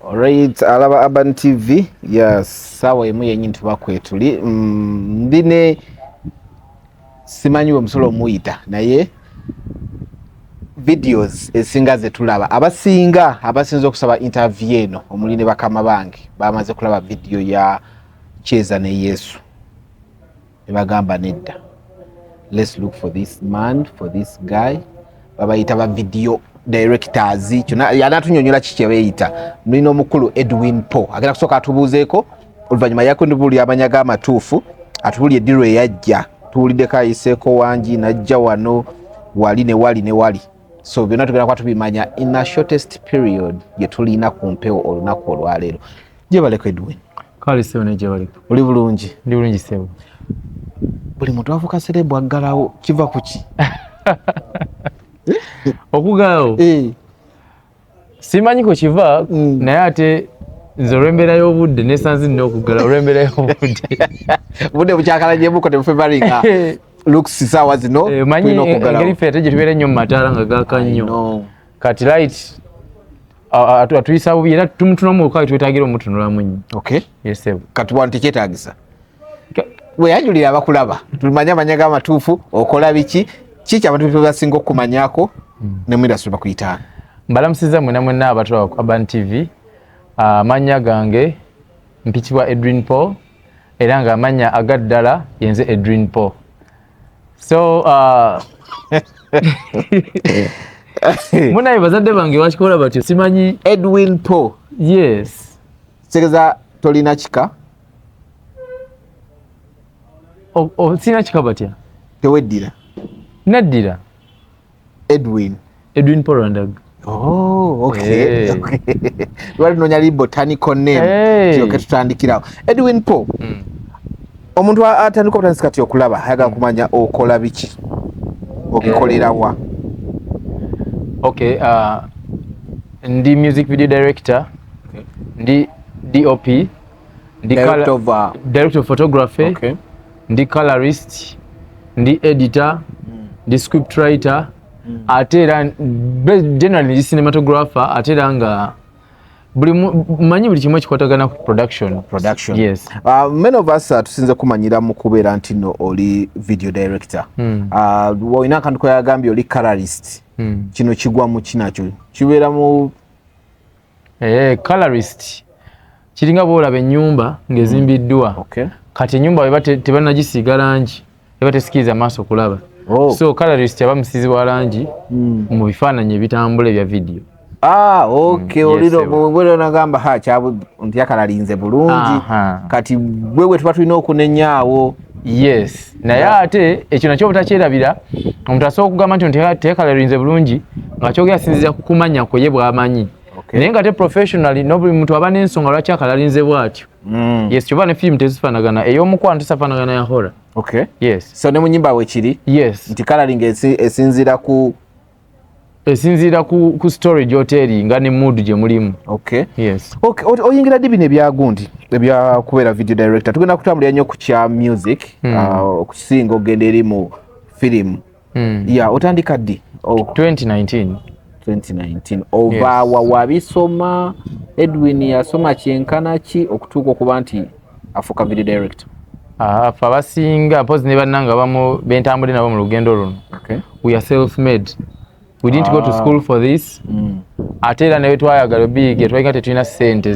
Alright, alaba Urban TV. Yes, sawa emu yenyi tubakwetuli. Ndine simanyi omusolo muyita naye videos esinga zetulaba abasinza okusaba interview eno omuli ne bakama bange bamaze kulaba video ya Cheza ne Yesu ne bagamba nedda, let's look for this man, for this guy. Babayita ba video directors yanatunyonyola kiki beeyita mulina omukulu Edwin Paul agenda kusooka atubuuzeeko oluvannyuma yako ndibuli abanyaga amatuufu atubulye Edrine yajja tuwuliddeko ayiseeko wangi najja wano wali ne wali so byonna tugenda kuba tubimanya in a shortest period gye tulina ku mpewo olunaku olwaleero. Gyebaleko Edwin. Kale sebo ne gyebaleko. Oli bulungi? Ndi bulungi sebo. Buli muntu avuka serebu aggalawo kiva ku ki? Okugalawo simanyi ko kiva naye ate nze olw'embeera y'obudde nesanze nina okugala olw'embeera y'obudde budde bukyakalajemuko February nga looks sawa zino tulina okugalawo engeri ffe ate gye tubeera nnyo mu mataala nga gaaka nnyo kati light atuyisa bubi era tumutunamu okwayi twetaagira omutunulamu nnyo. Okay. Yes sebo. Kati bwanu tekyetaagisa we yanjulira abakulaba tulimanya amanya g'amatuufu okola biki kiki abantu basinga okumanyako ne mwira suba kuyitaana. Mbalamusiza mwena abatwa ku Urban TV. Amanya gange mpitibwa Edrine Paul era nga amanya agaddala yenze Edrine Paul. So munaye bazadde bange bakikola batyo simanyi Edwin Paul. Yes. Segeza tolina kika? Sina kika batya? Teweddira? Naddira. Edwin Paul Randag. Oh, okay. Okay. Wali nonyali botanical name. Kiyoke tutandikirawo. Edwin Paul. Omuntu atandika obutandisi kati okulaba ayagala kumanya okola biki? Okikolera wa? Okay, ndi music video director. Okay. Ndi DOP. Ndi director of photography. Okay. Ndi colorist. Ndi editor. Ndi script writer. Atera generally ndi cinematographer atera nga manyi buli kimwe kikwatagana ku production. Yes. Many of us tusinze kumanyira mu kubeera nti no oli video director. Woina kantu ko yagambye oli colorist. Kino kigwa mu kinakyo kibeera mu colorist kiringa boolaba ennyumba ngezimbiddwa. Okay. Kati ennyumba weba tebannagisiiga langi eba tesikiza maaso kulaba. So colorist yaba musizibwa langi mu bifaananyi ebitambula ebya video. Okay. Oliro bwe nagamba kyabu nti yakalalinze bulungi kati bwewe tuba tulina okunenyaawo. Yes. Naye ate ekyo nakyo butakyerabira omuntu asobola okugamba nti tekalalinze bulungi nga kyogera sinzira kukumanya kwe ye bw'amanyi. Naye nga te professionally nobuli muntu aba n'ensonga lwaki akalalinze bw'atyo. Yes, kyoba ne film tezifaanagana ey'omukwano tesafaanagana ya horror. Okay. Yes. So ne munyimba we kiri? Yes. Nti coloring esinzira ku story gyoteri nga ne mood gye mulimu. Okay. Yes. Okay. Oyingira dibi ne byagundi ebya kubeera video director tugenda kutambulira nnyo ku kya music okusinga ogenda eri mu film. Yeah, otandika ddi? 2019. Ova wabisoma Edwin yasoma kyenkana ki okutuuka okuba nti afuuka video director? Fa basinga pozi ne bannanga bamu bentambule nabo mu lugendo luno. Okay. We are self-made. We didn't go to school for this. Ate era ne twayagala big twayinga tetulina ssente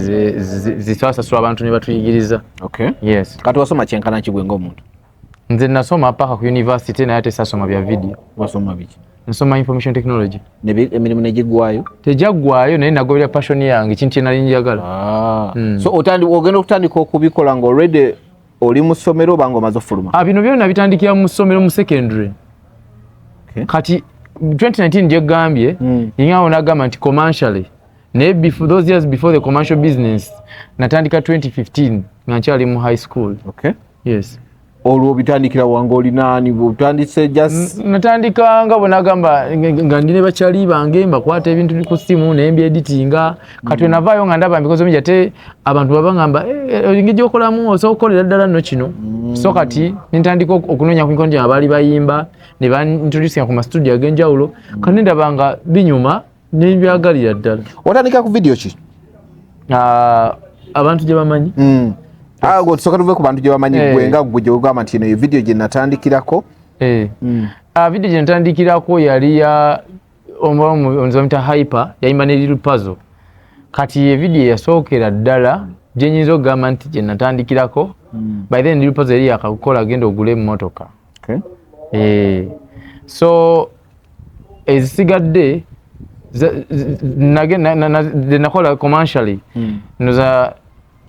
zisasasula abantu ne batuyigiriza. Okay. Yes. Kati wasoma kyenkana ki gwe ng'omuntu? Nze nasoma paka ku university naye ate sasoma bya video. Wasoma biki? Nsoma information technology. Emirimu negigwayo? Tejaggwayo naye nagoberera passion yange kintu kye nali njagala. So ogenda okutandika okubikola nga already oli mu ssomero oba ng'omaze ofuluma? Bino byonna bitandikira mu ssomero mu secondary. Okay. Kati 2019 gye gambye yingawo nagamba nti commercially naye those years before the commercial business natandika 2015 nga nkyali mu high school. Okay. Yes. Olwo bitandikira wange oli naani butandise just natandika nga bonagamba nga ndine bakyali bange mbakwata ebintu ku simu nembi editinga kati navaayo nga ndaba because ominja te abantu babangamba ngije okolamu osokolera ddala nno kino so kati nintandika okunonya ku nkonja abali bayimba ne ban introducing ku studio agenjawulo kandi ndabanga binyuma nebyagalira ddala. Otandika ku video ki? abantu gye bamanyi go tusoka tuve ku bantu gye bamanyi gwe nga gwe gye ogamba nti eno video gye natandikirako video gye natandikirako yali ya omuzamita hyper yayimba ne Little Puzzle kati ye video yasookera ddala gye nyinza okugamba nti gye natandikirako by then Little Puzzle yali yakakukola agenda ogula emmotoka so ezisigadde nakola commercially noza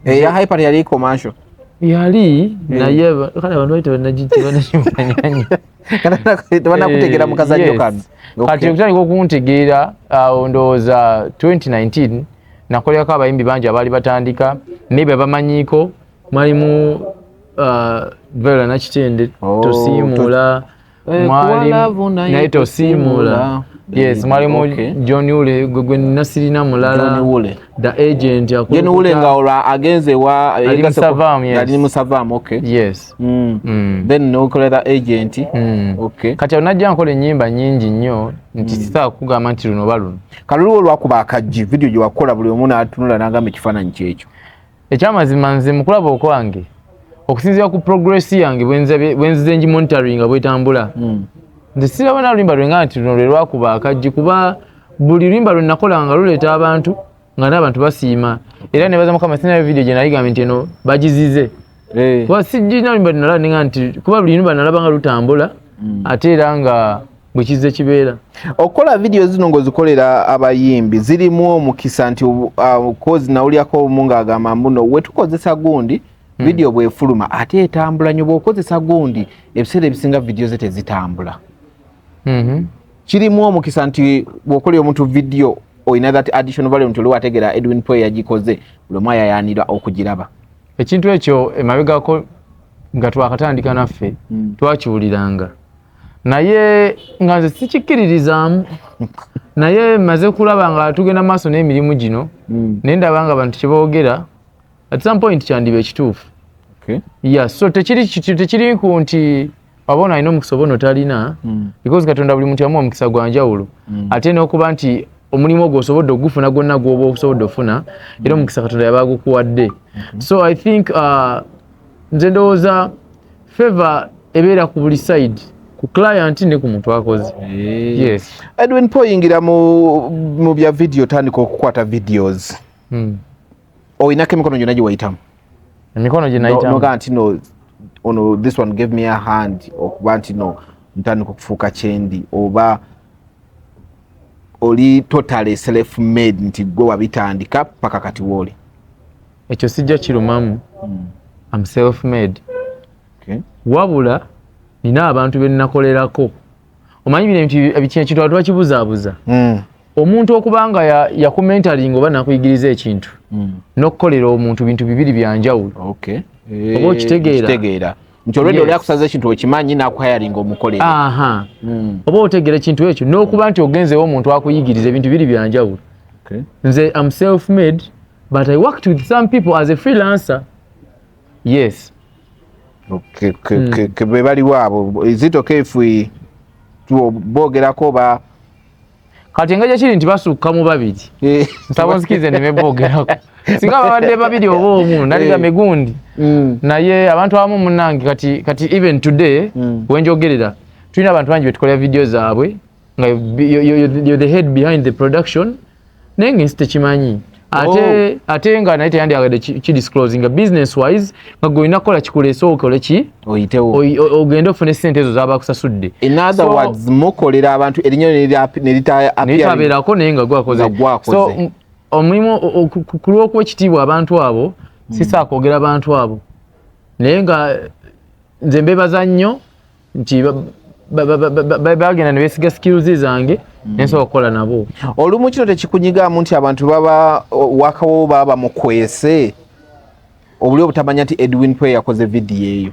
ya hyper yali commercial yali naye kale abantu baita banagitibanakimanyanyi banakutegera mu kazajjo kano kati okutandika okuntegeera ndowooza 2019 nakolerako abayimbi bangi abaali batandika naye bamanyiiko mwalimu Vera Nakitende tosiimula mwalimu naye tosiimula yes mwalimu John Ule gwe nasirina mulala the agent John Ule nga olwa agenze wa ali mu Savam okay yes then no call the agent okay kati onajja nkola ennyimba nnyingi nnyo nti sita kugamba nti luno baluno kalulu olwakuba akajji video gye wakola buli omuntu atunula nangamba ekifaananyi kyekyo ekyamazima nze mukulaba okwange okusinziira ku progress yange bwenzize ngi monitoring bwetambula nze sirabona lulimba lwenga nti luno lwe lwakuba akajji kuba buli lulimba lwe nakola nga luleeta abantu nga n'abantu basiima era ne baza mukama sinayo video gye naligamba nti eno bagizize kuba sijjina lulimba nalaba nenga nti kuba buli lulimba nalaba nga lutambula ate era nga bwe kizze kibeera okola video zino ng'ozikolera abayimbi zirimu omukisa nti kozi nawulyako omu ng'agamba mbuno wetukozesa gundi video bwefuluma ate etambula nnyo bw'okozesa gundi ebiseera ebisinga video ze tezitambula kirimu omukisa nti bw'okolera omuntu video oyina that additional value nti olwategera Edwin Poe yagikoze buli omu ayayaanira okugiraba ekintu ekyo emabegako nga twakatandika naffe twakiwuliranga naye nga nze sikikkiririzaamu naye maze kulaba nga tugenda maaso n'emirimu gino naye ndaba nga abantu kyeboogera at some point kyandiba ekituufu so tekiri ku nti wabona alina omukisa oba notalina because Katonda buli muntu yamuwa omukisa gwa njawulo ate n'okuba nti omulimu ogwo osobodde ogufuna gwonna gwoba osobodde ofuna era omukisa Katonda yaba agukuwadde so I think nze ndowooza favor ebeera ku buli side ku client ne ku muntu akoze yes Edwin Poe yingira mu bya video tandika okukwata videos oyinako emikono gyonna gye wayitamu emikono gye nayitamu noga nti no this one gave me a hand okuba nti no ntandika okufuuka kyendi oba oli totally self made nti gwe wabitandika paka kati wooli ekyo sijja kirumamu I'm self made wabula nina abantu be nnakolerako omanyi bino ekintu abantu bakibuzaabuza omuntu okubanga yakumentaringa oba nakuyigiriza ekintu n'okukolera omuntu bintu bibiri byanjawulo oba okitegeera nti olwedde oli akusaza ekintu okimanyi n'akuhayaringa omukolera oba otegeera ekintu ekyo n'okuba nti ogenzewo omuntu akuyigiriza ebintu bibiri byanjawulo nze am self made but I worked with some people as a freelancer yes be baliwo abo is it okay if we bogerako ba kati engeri kiri nti basukka mu babiri nsaba nsikize ne bebogerako singa babadde babiri oba omu naliga megundi naye abantu abamu munnange kati even today wenjogerera tulina abantu bangi betukolera video zaabwe nga you're the head behind the production naye nga nsi tekimanyi ate nga naye teyandyagadde kidisclosing nga business wise nga gwe olina kukola kikuleese okole ki ogende ofune sente ezo z'abakusasudde in other words mukolera abantu erinnya neritabeerako naye nga gwakoze so omulimu ku lw'okuwa ekitiibwa abantu abo sisaa kwogera abantu abo naye nga nze mbebaza nnyo nti bagenda ne beesiga skills zange nensobola okukola nabo olumu kino tekikunyigaamu nti abantu baba wakawo baba mukwese obuli obutamanya nti Edwin Poe yakoze video eyo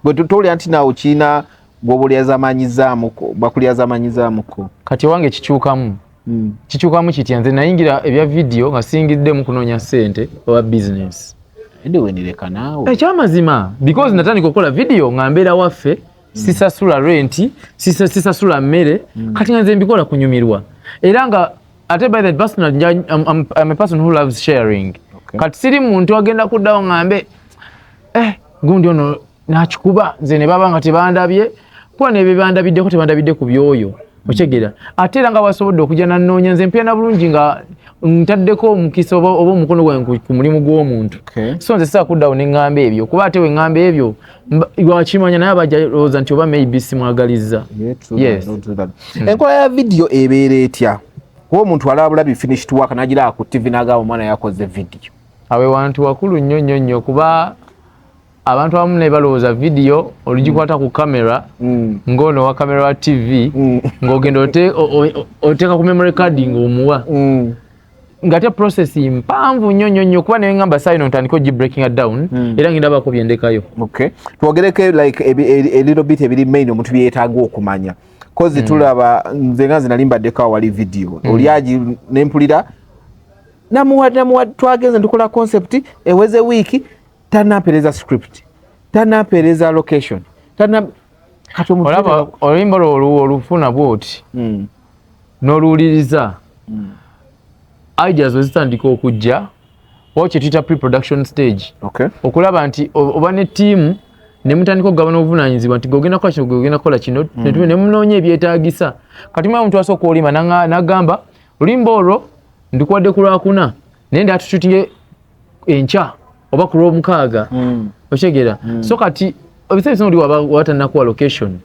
bwe tutolya nti nawo kiina bakulyazamanyizaamuko kati wange kikyukamu kitya nze nayingira ebya video nga singiddemu kunoonya ssente oba business wenireka naawe ekyamazima because natandika okukola video nga mbeera waffe sisasula renti sisasula mmere kati nga nze mbikola kunyumirwa era nga ate by the personal I'm a person who loves sharing kati siri muntu agenda kuddawo ngambe gundi ono nakikuba nze ne baba nga tebandabye kuba ne bebandabiddeko tebandabidde ku byoyo okyegera ate era nga wasobodde okujja nanoonya nze mpya na bulungi nga ntaddeko omukisa oba omukono gwange ku mulimu gw'omuntu so nze saakuddawo ne ŋŋamba ebyo kuba ate we ŋŋamba ebyo wakimanya naye abajalooza nti oba maybe simwagalizza enkola ya vidiyo ebeera etya kuba omuntu alabula bi finished work n'agiraba ku TV n'agamba omwana yakoze vidiyo awe wantu wakulu nnyo kuba abantu abamu ne balowooza vidiyo olugikwata ku kamera ng'ono wa kamera wa TV ng'ogenda oteeka ku memory card ng'omuwa ngate process mpanvu nnyo kuba naye ngamba saa ino ntandika ogibreaking down era ngindabako byendekayo twogereko like a little bit ebiri main omuntu byeetaaga okumanya kozi tulaba nze nga nze nali mbaddeko awali vidiyo oli agi nempulira namuwa twagenze ntukola concept eweze wiiki tanapereza script tanapereza location olaba oluyimba olufuna bwoti n'oluwuliriza ideas wezitandika okujja oba kyetuyita pre-production stage okulaba nti oba ne ttiimu ne mutandika okugabana obuvunanyizibwa nti gogenda kukola kino gogenda kukola kino ne munoonya ebyetaagisa kati mwa omuntu asooka olima n'agamba oluyimba olwo ndikuwadde ku Lwakuna naye ndi atututinge enkya oba ku Lwomukaaga okyegera so kati ebiseera oli watannakuwa location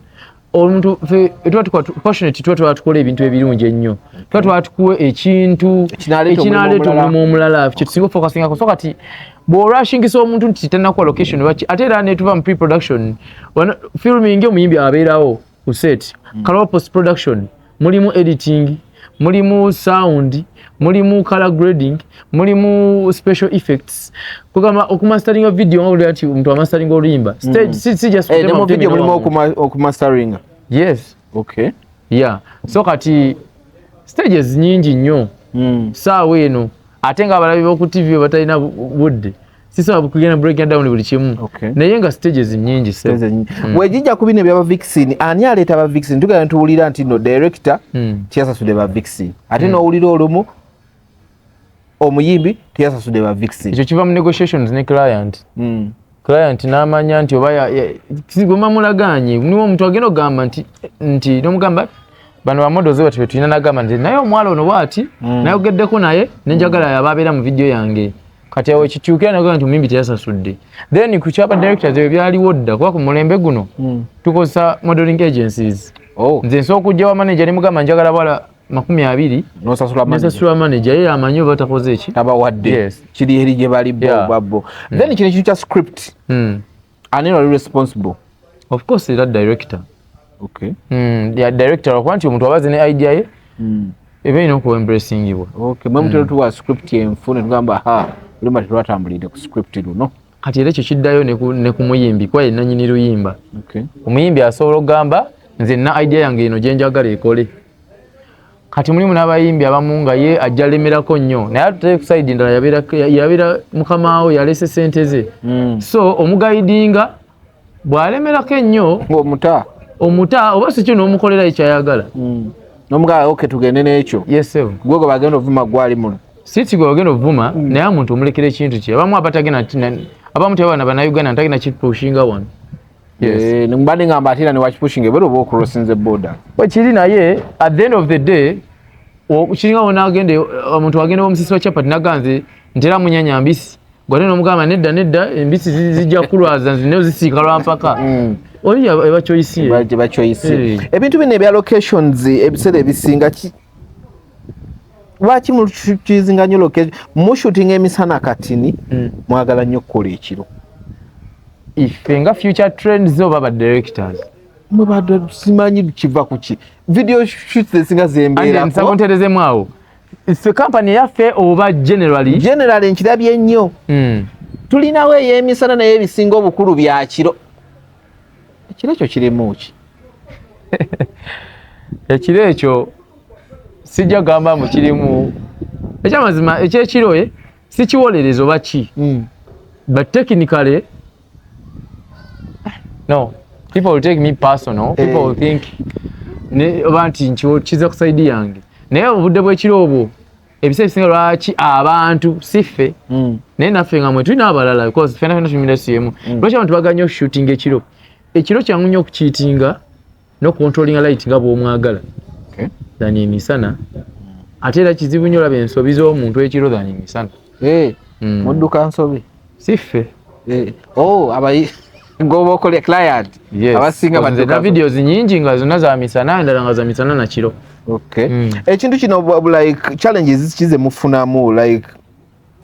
omuntu tuba passionate tuba tukola ebintu ebirungi ennyo tuba tukuwa ekintu ekinaleeta omulimu omulala kyetusinga ofocusingako so kati bw'olwashingisa omuntu nti tannakuwa location ate era netuva mu pre-production filming omuyimbi abeerawo ku set kalawa post production mulimu editing mulimu sound mulimu color grading mulimu special effects kugamba okumasteringa video nga oli ati omuntu amasteringa oluyimba stage si just demo video mulimu okumasteringa so kati stages nyingi nnyo saawa eno ate nga abalabi b'oku TV batalina budde sisobola kugenda breaking down buli kimu naye nga stages nyingi wejijja ku bino ebyaba Vixen ani aleeta aba Vixen tugenda tuwulira nti no director tiyasasudde ba Vixen ate n'owulira olumu omuyimbi tiyasasudde ba Vixen ekyo kiva mu negotiations ne client client n'amanya nti oba sigoma mulaganye niwo omuntu agenda okugamba nti n'omugamba bano bamodozi bati betulina nagamba nti naye omwala ono bwati nayogeddeko naye nenjagala yaba abeera mu vidiyo yange kati awo ekikyukira nagamba nti omuyimbi teyasasudde then ku kyapa directors ebyo byaliwo dda kuba ku mulembe guno tukozesa modeling agencies nze nsobola okujja wa manager ne mugamba njagala bwala 20 nosasula manager ye amanyi oba takoze eki tabawadde kiri eri gye bali babbo then kino ekintu kya script ani ali responsible of course era director director okuba nti omuntu abaze ne idea ye eba ina okuwa embracingibwa mwe mutero tuwa script yenfune tugamba olumba tetwatambulidde ku script luno kati era ekyo kiddayo ne ku muyimbi kuba yenna nnyini luyimba omuyimbi asobola okugamba nze nina idea yange eno gye njagala ekole kati mulimu n'abayimbi abamu nga ye ajja lemerako nnyo naye atutale ku side ndala yabeera mukama we yalese sente ze so omugayidinga bw'alemerako ennyo omuta oba si kyo n'omukolera ekyayagala n'omugala tugende n'ekyo gwego bagenda ovuma gwali muno si gwe bagenda ovuma naye omuntu omulekera ekintu kye abamu abamu tebabana bannayuganda ntagenda kipushinga wano mbadde ngamba ate era newakipushinga ebera oba okurosinze boda kiri naye at the end of the day kiringa wonagende omuntu agenda omusisi wa chapati naganze ntera munyanya mbisi gwate n'omugamba nedda embisi zijja kulwaza nze zisiika lwampaka oli ebakyoyisiye ebintu bino ebya locations ebiseera ebisinga lwaki mukizinga nnyo location mushootinga emisana katini mwagala nnyo okukola ekiro ife nga future trends oba ba directors mubadde simanyi kiva kuki video shoots ezinga zembeera nsakonterezemu awo ife company yaffe oba generally nkirabye nnyo tulinawo ey'emisana naye ebisinga obukulu bya kiro ekiro ekyo kirimu ki ekiro ekyo sijja gamba mu kirimu ekyamazima ekyekiro si kiwolereza oba ki but technically no, people will take me personal. People will think oba nti kiza ku side yange naye obudde bw'ekiro obwo ebiseera ebisinga lwaki abantu siffe naye naffe nga mwe tulina abalala because ffena ffena tuli mu industry emu lwaki abantu baganya okushootinga ekiro kyangu nnyo okukiitinga n'okucontrollinga light nga bw'omwagala dhani emisana ate era kizibu nnyo olaba ensobi z'omuntu ekiro dhani emisana mudduka nsobi siffe ngoba okolya client abasinga badduka videos nyingi nga zonna za misana endala nga za misana na kiro ekintu kino like challenges kize mufunamu like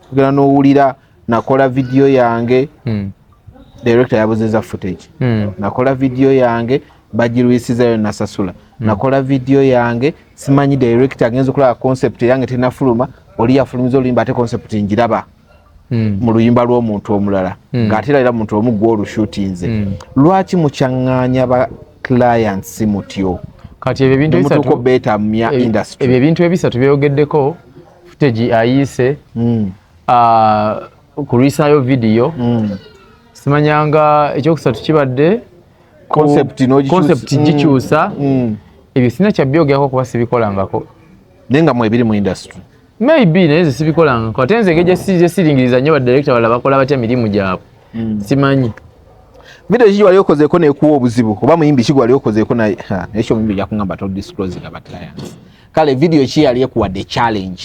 kugenda n'owulira nakola video yange director yabuzeza footage nakola video yange bagirwisizayo nasasula nakola video yange simanyi director agenza okulaba concept yange tenafuluma oli yafulumiza oluyimba ate concept njiraba mu luyimba lw'omuntu omulala ng'ate era muntu omu gw'olushootinze lwaki mukyanganya ba clients mutyo kati ebyo ebintu bisatu beta mya industry ebyo ebintu ebisatu byogeddeko footage ayise kulwisayo video simanyanga ekyokusatu kibadde concept gikyusa ebyo sina kyabyogerako kuba sibikolangako naye nga mwebiri mu industry maybe naye ze sibikolangako ate nze engeri siringiriza nnyo badirector balala bakola batya mirimu gyabwe simanyi video kiki wali okozeeko neekuwa obuzibu oba muyimbi kiki wali okozeeko ekyo muyimbi gyakugamba todisclosing aba clients kale video ki yali ekuwadde challenge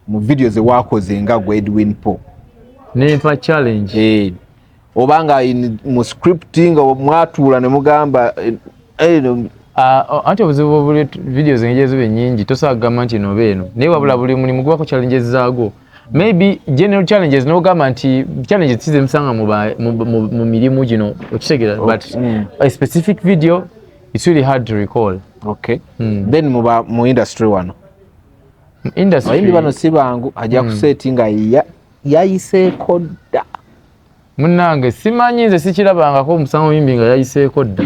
mu video ze waakoze nga gwe Edwin Po nempa challenge oba nga mu scripting mwatuula ne mugamba ate obuzibu obuli videos engeri zibe nnyingi tosobola kugamba nti eno beeno naye wabula buli mulimu gubako challenges zaago maybe general challenges nogamba nti challenges tize musanga mu mirimu gino okitegeera but a specific video it's really hard to recall then mu industry wano bayimbi bano si bangu ajja kuseti nga yayiseeko dda munnange simanyi nze sikirabangako omusango muyimbi nga yayiseeko dda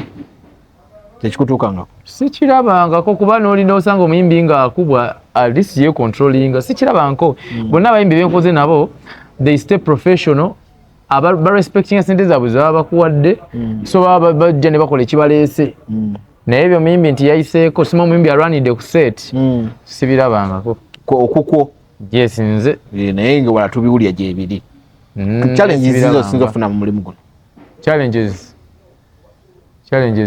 tekikutuukangako sikirabangako kuba n'olina osanga omuyimbi nga akubwa at least ye controllinga sikirabangako bonna abayimbi benkoze nabo they stay professional barespectinga sente zaabwe zebaba bakuwadde so baba bajja ne bakola ekibaleese naye ebyo omuyimbi nti yayiseeko sima omuyimbi alwanidde ku set sibirabangako okukwo yes nze naye nga wala tubiwulya gyebiri challenges zizo sinza okufuna mu mulimu guno challenges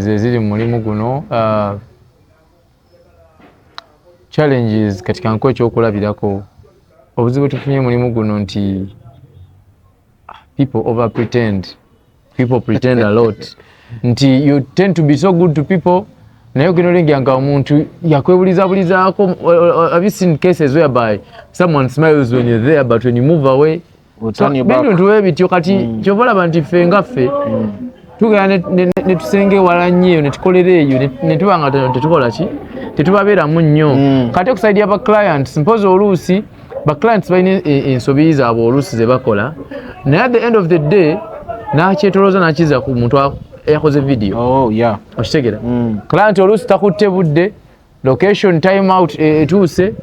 eziri mu mulimu guno challenges katika nko ekyokulabirako obuzibu tufunye mulimu guno nti people pretend a lot nti you tend to be so good to people naye ogenda olengera omuntu yakwebulizabulizaako. Have you seen cases whereby someone smiles when you're there but when you move away bintu ebityo kati kyova olaba nti ffe nga ffe tugenda ne tusenge wala nnyo ne tukolera eyo ne tuba nga tetukola ki tetubabeeramu nnyo kati okusaidia ba clients mpozi oluusi ba clients balina ensobi zaabwe oluusi ze bakola naye at the end of the day nakyetolooza nakiza ku muntu yakoze video okitegeera client oluusi takutte budde location time out etuuse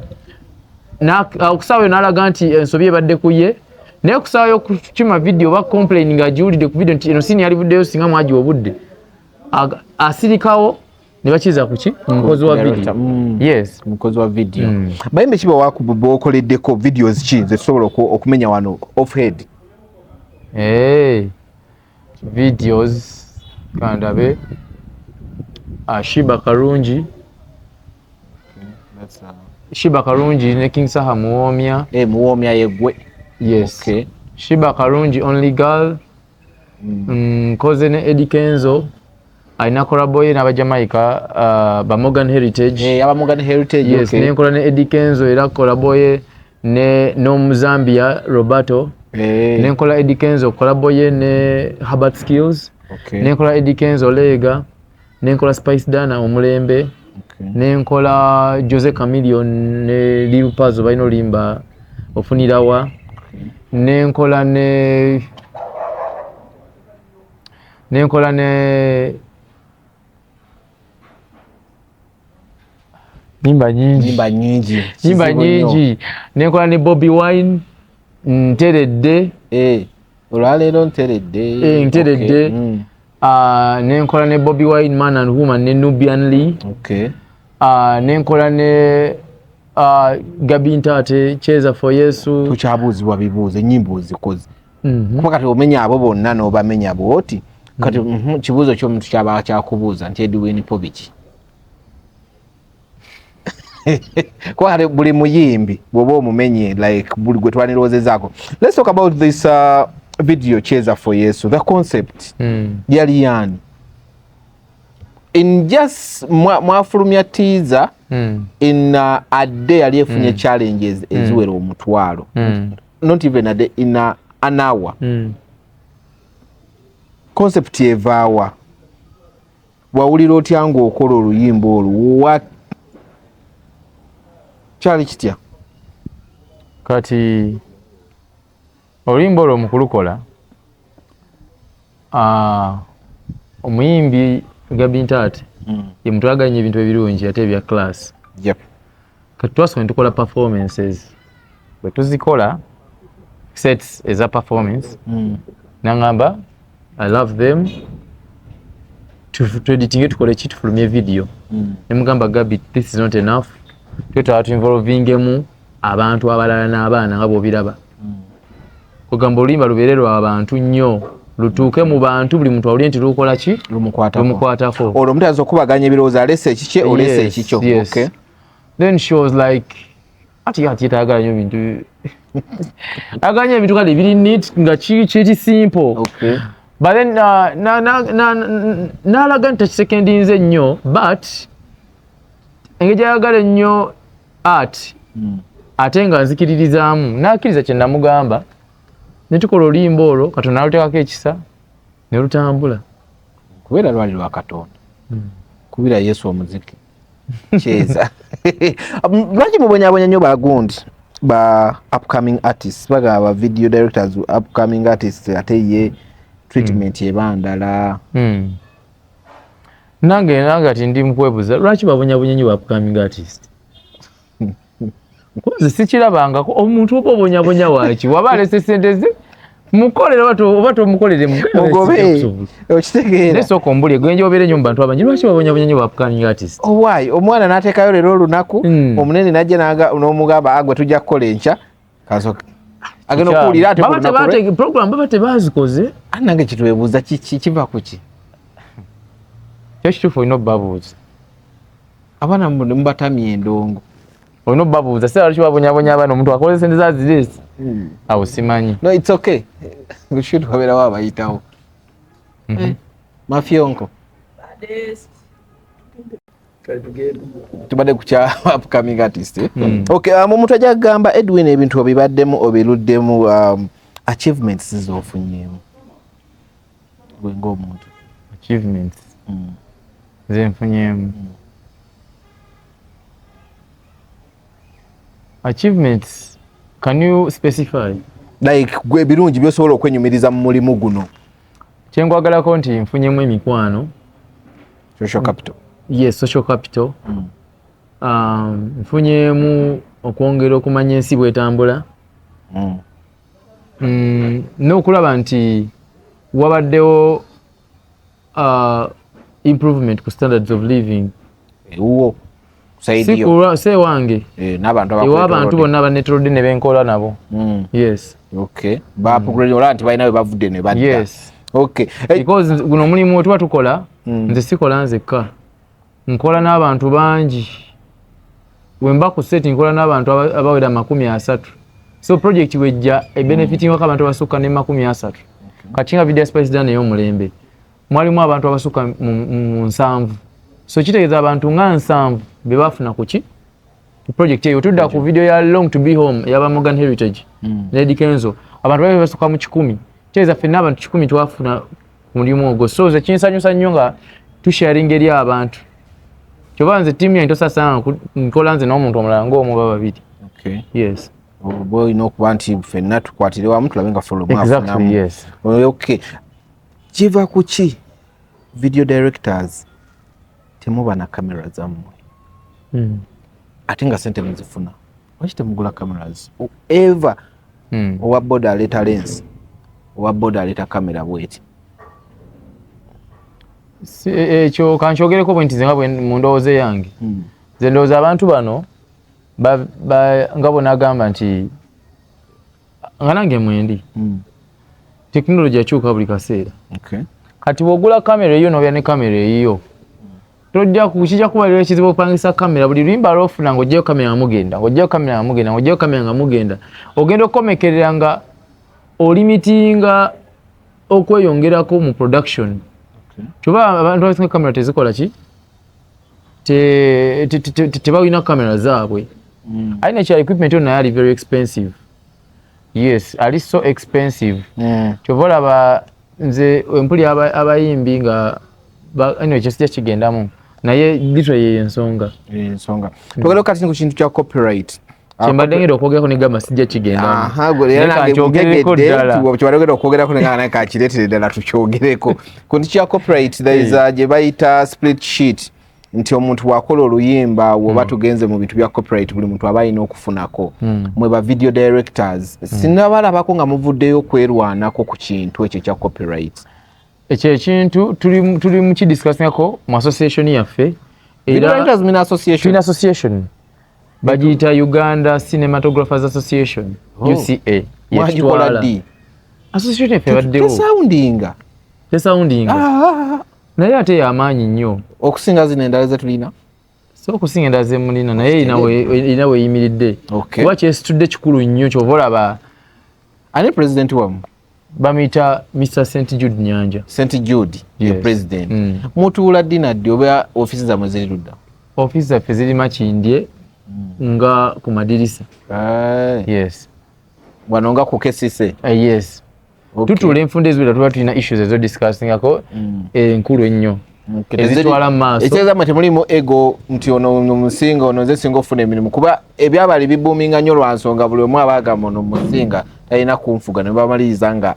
okusaawa n'alaga nti ensobi ebadde ku ye naye okusaawa okukima video ba complain nga agiwulidde ku video nti eno sini yalivuddeyo singa mwagiwa obudde asirikawo ne bakiza kuki mukozi wa video yes mukozi wa video bayimbe kiba wakuba okoleddeko videos ki ze tusobola okumenya wano off head videos kandabe Shiba Karungi Shiba Karungi ne King Saha Muwomya Muwomya yegwe yes Shiba Karungi Only Girl koze ne Eddie Kenzo aina collaboye na Jamaica ba Morgan Heritage aba Morgan Heritage yes ne nkola ne Eddie Kenzo era collaboye ne no Zambia Roberto ne nkola Eddie Kenzo collaboye ne Herbert Skills ne nkola Eddie Kenzo Lega ne nkola Spice Dana Omulembe ne nkola Jose Chameleon ne Lil Pazzo baino limba ofunirawa ne nkola ne nyimba nyingi nenkola ne Bobby Wine nteredde olwaleero nteredde nenkola ne Bobby Wine Man and Woman ne Nubian Lee nenkola ne Gabi Ntate cheza for Yesu tukyabuzibwa bibuuzo ennyimba ozikoze kuba kati omenya abo bonna n'obamenya bwoti kati kibuuzo ky'omuntu kyaba kyakubuuza nti Edwine Pobiki kuba kati buli muyimbi bw'oba omumenye like buli gwe twaniroozezaako. Let's talk about this video cheza for Yesu. The concept yali yani in just mwafulumya teaser in a day yali efunye challenges eziwera omutwalo not even a day, in an hour concept evaawa wawulira otya ng'okola oluyimba olwo kyali kitya kati oluyimba olwo mu kulukola omuyimbi Gabi Ntate ye mutwaganya ebintu ebirungi ate ebya class. Yep. Kati twasoma ne tukola performances bwe tuzikola sets eza performance nangamba I love them to editing tukole ki tufulumye video ne mugamba Gabi this is not enough twetala tu involvingemu abantu abalala n'abaana nga bw'obiraba kugamba oluyimba lubeererwa abantu nnyo lutuuke mu bantu buli muntu awulire nti lukola ki lumukwatako olwo omuntu ayinza okubaganya ebirowoozo alese ekikye olese ekikyo. Okay. Then she was like ati yetayagala nnyo ebintu aganya ebintu kale biri neat nga kiri simple. Okay. But then n'alaga nti takisekendinze nnyo but engeri gyayagala ennyo art ate nga nzikiririzaamu n'akkiriza kye namugamba ne tukola oluyimba olwo Katonda naluteekako ekisa ne lutambula kubeera lwali lwa Katonda kubira Yesu omuziki cheza lwaki mubonyabonya nnyo bagundi ba upcoming artists bagaba video directors upcoming artists ate ye treatment ebandala nange ati ndi mukwebuza lwaki babonyabonya nnyo ba upcoming artists kuzi sikirabangako omuntu oba obonyabonya waaki waba alese sente ze mukolere oba tomukolere mugobe okitegeera nesooka ombulye gwenje obeere nnyo mu bantu abangi lwaki babonyabonya nnyo ba upcoming artists owaayi omwana n'ateekayo leero olunaku omunene najja n'omugamba agwe tujja kukola enkya kasoka agenda okuwulira ate program baba tebazikoze nange kitwebuuza kiva ku ki kyekituufu olina obbabuuza abaana mubatamya endongo olina obbabuuza sera lwaki babonyabonya abaana omuntu akolesa sente zaziresi awo simanyi. No, it's okay. Should wabeerawo abayitawo mafyonko tubadde ku kya upcoming artist okay omuntu ajja kugamba Edwine ebintu obibaddemu obiruddemu achievements z'ofunyeemu gwe ng'omuntu achievements ze nfunyeemu achievements can you specify like gwe birungi byosobola okwenyumiriza mu mulimu guno kyengwagalako nti nfunyemu emikwano social capital. Yes, social capital. Nfunyemu okwongera okumanya ensi bwetambula n'okulaba nti wabaddewo improvement ku standards of living ewuwo se wange abantu bonna banetolodde ne benkola nabo. Yes. Okay. Bapugulira ola nti balina we bavudde ne badda. Yes. Okay. Because guno omulimu tuba tukola nze sikola nzekka nkola n'abantu bangi wemba ku setting nkola n'abantu abawera 30. So project wejja benefiting wako abantu abasukka ne 30. Kati nga video space dane y'omulembe mwalimu abantu abasukka mu 7. So kitegeeza abantu nga 7 bebafuna kuki project eyo tudda ku video ya Long to be home yaba Morgan Heritage Lady Kenzo abantu babe basukka mu 10 kitegeeza fenna abantu 10 twafuna mulimu ogwo. So ze kinsanyusa nnyo nga tusharing eri abantu kyobanze team ya ntosasanga nkola nze n'omuntu omulala ng'omu babiri. Okay. Yes. Boy no kuba nti fenna tukwatire wamu tulabe nga follow mwafu. Exactly, yes. Okay. Kiva kuki video directors temuba na camera zammwe ate nga sente muzifuna lwaki temugula cameras ever owa boda aleta lens owa boda aleta camera bweti ekyo kankyogereko bwe nti zenga bwe mu ndowooza yange ze ndowooza abantu bano nga bonagamba nti nga nange mwendi tekinologi yakyuka buli kaseera kati bwogula kamera eyo nobya ne kamera eyiyo kijja kubalira ekizibu okupangisa kamera buli luyimba lwofuna ng'ojjayo kamera nga mugenda ng'ojjayo kamera nga mugenda ng'ojjayo kamera nga mugenda ogenda okukomekerera nga olimitinga okweyongerako mu production kyova abantu abasinga kamera tezikola ki tebawina kamera zaabwe alina ekya equipment yo naye ali very expensive yes ali so expensive kyova olaba nze empuli abayimbi nga ekyo kigendamu naye literally ye ensonga twogera kati ku kintu kya copyright kyembadde ngenda okwogerako negamba sijja kigendamu kyobadde okwogerako negamba kakireetere ddala tukyogereko ku nti kya copyright gye bayita split sheet nti omuntu wakola oluyimba woba tugenze mu bintu bya copyright buli muntu aba alina okufunako mwe ba video directors sinabalabako nga muvuddeyo kwerwanako ku kintu ekyo kya copyright ekyo ekintu tuli mu kidiscussingako mu association yaffe era association bagiyita Uganda Cinematographers Association UCA mwagikola ddi association yaffe baddewo tesoundinga naye ate y'amaanyi nnyo okusinga zino endala ze tulina so okusinga endala ze mulina naye erina weeyimiridde kuba kyesitudde kikulu nnyo kyova olaba ani president wamu bamuyita Mr. St. Jude Nyanja. St. Jude ye president mutuula ddi naddi oba ofisi zammwe ziri ludda ofisi zaffe ziri Makindye nga ku madirisa yes wano nga ku kesise yes tutuula enfunda eziwera tuba tulina issues ezo discussingako enkulu ennyo ezitwala mu maaso ekyezammwe temulimu ego nti ono musinga ono nze singa ofuna emirimu kuba ebyabali bibuuminga nnyo lwa nsonga buli omu aba agamba ono musinga talina kunfuga ne bamaliriza nga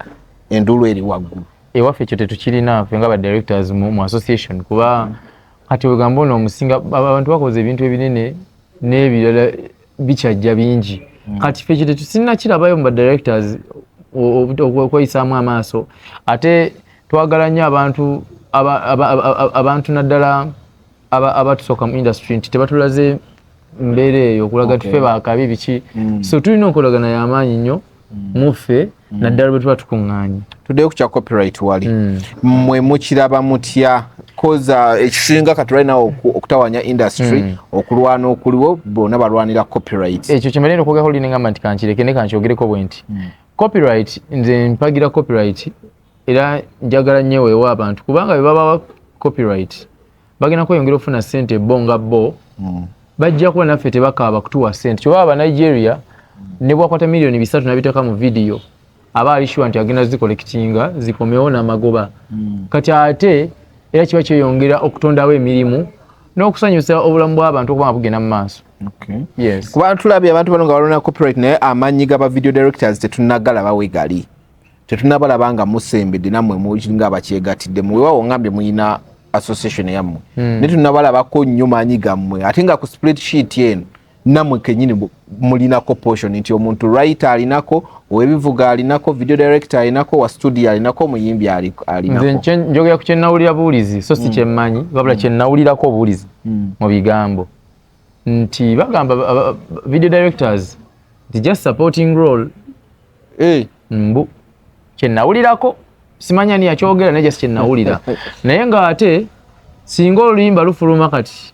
endulu eri waggulu ewaffe ekyo tetukirina ffe nga ba directors mu association kuba kati wegamba ono omusinga abantu bakoze ebintu ebinene n'ebirala bikyajja bingi kati ffe ekyo tetusinna kirabayo mu ba directors okweyisaamu amaaso ate twagala nnyo abantu naddala abatusooka mu industry nti tebatulaze mbeera eyo okulaga tufe bakabi biki so tulina okolagana y'amaanyi nnyo muffe naddala bwe tuba tukuŋŋaanye tuddeyo ku kya copyright wali mmwe mukiraba mutya koza ekisinga katulinawo okutawanya industry okulwana okuliwo bonna balwanira copyright ekyo kyembalina okwogako linengamba nti kankireke ne kankyogereko bwe nti copyright nze mpagira copyright era njagala nnyo weewa abantu kubanga bwe babawa copyright bagenda kweyongera okufuna ssente bo nga bo bajja kuba naffe tebakaaba kutuwa ssente kyoba aba Nigeria ne bwakwata miliyoni 3 nabiteeka mu vidiyo aba alishuwa nti agenda zikolekitinga zikomewo n'amagoba kati ate era kiba kyeyongera okutondawo emirimu n'okusanyusa obulamu bw'abantu okuba nga bugenda mu maaso kuba tulabye abantu bano nga balwana copyright naye amanyi gaba video directors tetunagalaba wegali tetunabalaba nga musembedde nammwe nga abakyegatidde muweewawo ngambye muyina association yammwe ne tunabalabako nnyo maanyi gammwe ate nga ku split sheet eno nammwe kenyini mulinako portion nti omuntu writer alinako owebivuga alinako video director alinako wa studio alinako omuyimbi alinako nze njogera ku kyennawulira buwulizi so si kyemmanyi wabula kyennawulirako obuwulizi mu bigambo nti bagamba video directors nti just supporting role mbu kyennawulirako simanya ni yakyogera naye just kyennawulira naye nga ate singa oluyimba lufuluma kati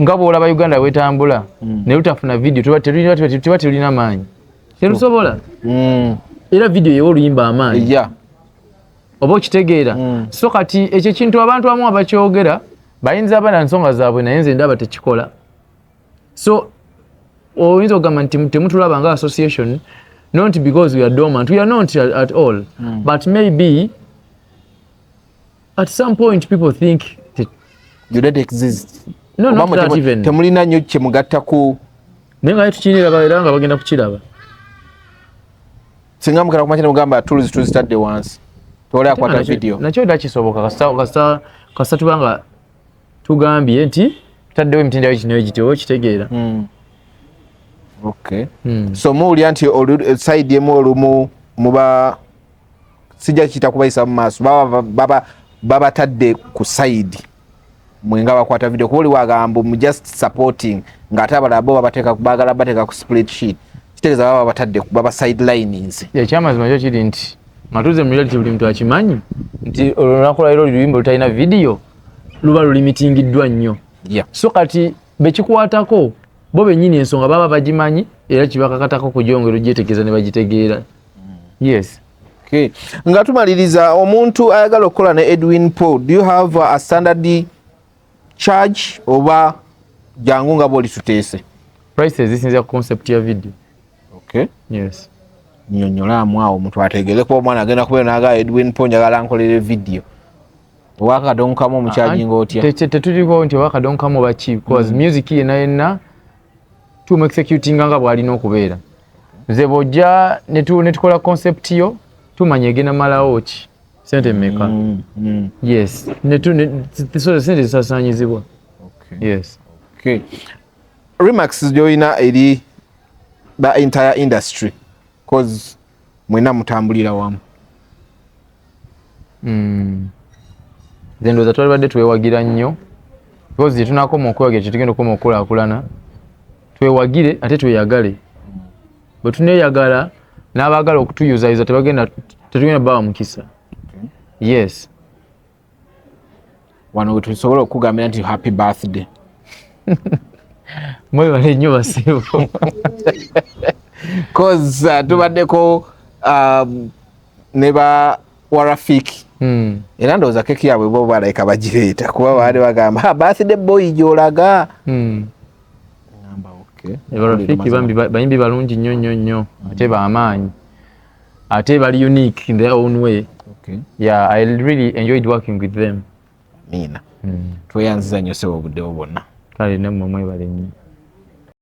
nga bw'olaba Uganda wetambula ne lutafuna video tuba telulina maanyi terusobola era video yewe oluyimba amaanyi oba okitegeera so kati ekyo kintu abantu abamu abakyogera bayinza abana nsonga zaabwe naye nze ndaba tekikola so oyinza okugamba nti temutulaba nga association not because we are dormant we are not at all but maybe at some point people think that you don't exist no not that even temulina nnyo kyemugattaku naye nga tukiniraba era nga bagenda kukiraba singa mukala kumanya nemugamba tools tuzitadde wansi tole akwata video nakyo dakisoboka kasita tubanga tugambye nti tutaddewo emitendera kino egityo kitegeera okay so muwulira nti side emu olumu muba sijja kita kubayisa mu maaso babatadde ku side mwenga bakwata video ko oli wagamba mu just supporting ngate abalala bo babateka kubagala bateka ku spreadsheet kitegeeza baba batadde baba sidelines ekyamazima kyo kiri nti matuze mu reality buli muntu akimanyi nti olunaku lwaliro luyimba lutalina video luba lulimitingiddwa nnyo so kati bekikwatako bo bennyini ensonga baba bagimanyi era kibakakatako kujongera ogyetegeeza ne bagitegeera yes. Okay. Nga tumaliriza omuntu ayagala okukola ne Edwin Paul, do you have a standard charge oba jangu nga boli tuteese? Prices zisinzira ku concept ya video. Okay. Yes. Nnyonnyola awo omuntu ategeere ko omwana agenda kubeera n'agala Edwin Paul njagala nkolere video. Wakadonkamu omukyajinga otya? Tetuliko nti wakadonkamu baki because music yenna tumu executing nga bwalina okubeera. Nze bojja ne tukola concept yo tumanye egenda malawo ki sente mmeka. Yes. Sente zisasaanyizibwa. Okay. Yes. Okay. Remax joina eri the entire industry cause mwena mutambulira wamu. Ndoza twalibadde twewagira nnyo because gye tunakoma okwewagira kye tugenda okoma okulaakulana twewagire ate tweyagale bwe tuneyagala n'abaagala okutuyuzayiza tetugenda bawa mukisa. Yes. Wano tusobola okugambira nti happy birthday. Mwebale nnyo basibo cause tubaddeko ne ba Warafiki era ndowooza keki yaabwe bo balayika bagireeta kuba baali bagamba birthday boy gy'olaga. Warafiki bayimbi balungi nnyo ate b'amaanyi ate bali unique in their own way. Okay. Yeah, I really enjoyed working with them. Mina tweyanziza nnyo sebo obudde bwonna. Kale ne mmwe mwebale nnyo.